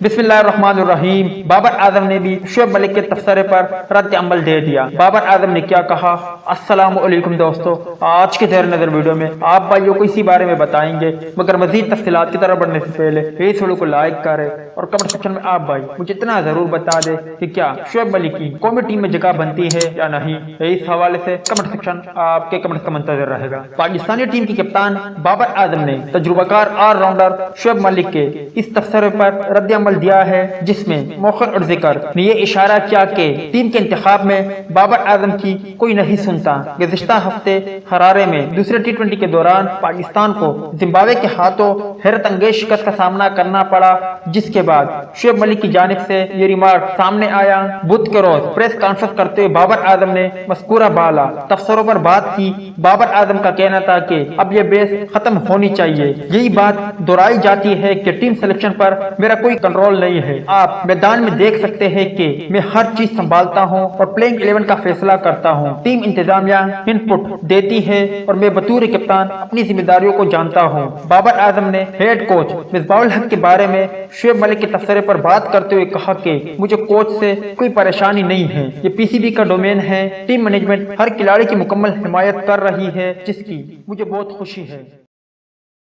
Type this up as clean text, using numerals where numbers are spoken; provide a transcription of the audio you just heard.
बिस्मिल्लाहिर्रहमानिर्रहीम। बाबर आजम ने भी शोएब मलिक के तबसरे पर रद्द अमल दे दिया। बाबर आजम ने क्या कहा? अस्सलाम वालेकुम दोस्तों, आज के ज़ेर नज़र वीडियो में आप भाइयों को इसी बारे में बताएंगे, मगर मजीद तफसीलात की तरफ बढ़ने से पहले इस वीडियो को लाइक करें और कमेंट सेक्शन में आप भाई मुझे इतना जरूर बता दे कि क्या शोएब मलिक की कौमी टीम में जगह बनती है या नहीं। इस हवाले से कमेंट सेक्शन आपके कमेंट का मंतज़र रहेगा। पाकिस्तानी टीम के कप्तान बाबर आजम ने तजुर्बाकार ऑलराउंडर शोएब मलिक के इस तबसरे पर रद्द अमल दिया है, जिसमें मौखर और जिक्र ने ये इशारा किया कि टीम के इंतखाब में बाबर आजम की कोई नहीं सुनता। गुज़िश्ता हफ्ते हरारे में दूसरे T20 के दौरान पाकिस्तान को जिम्बाब्वे के हाथों हैरत अंगेज शिकस्त का सामना करना पड़ा, जिसके बाद शोएब मलिक की जानिब से ये रिमार्क सामने आया। बुध के रोज प्रेस कॉन्फ्रेंस करते हुए बाबर आजम ने मज़कूरा बाला तबसरों पर बात की। बाबर आजम का कहना था कि अब ये बेस खत्म होनी चाहिए। यही बात दोहराई जाती है कि टीम सिलेक्शन पर मेरा कोई कंट्रोल नहीं है। आप मैदान में देख सकते हैं कि मैं हर चीज संभालता हूं और प्लेइंग 11 का फैसला करता हूं। टीम इंतजामिया इनपुट देती है और मैं बतौर कप्तान अपनी जिम्मेदारियों को जानता हूं। बाबर आजम ने हेड कोच मصباح के बारे में शोएब मलिक के तबसरे पर बात करते हुए कहा कि मुझे कोच से कोई परेशानी नहीं है, ये पीसीबी का डोमेन है। टीम मैनेजमेंट हर खिलाड़ी की मुकम्मल हिमायत कर रही है, जिसकी मुझे बहुत खुशी है।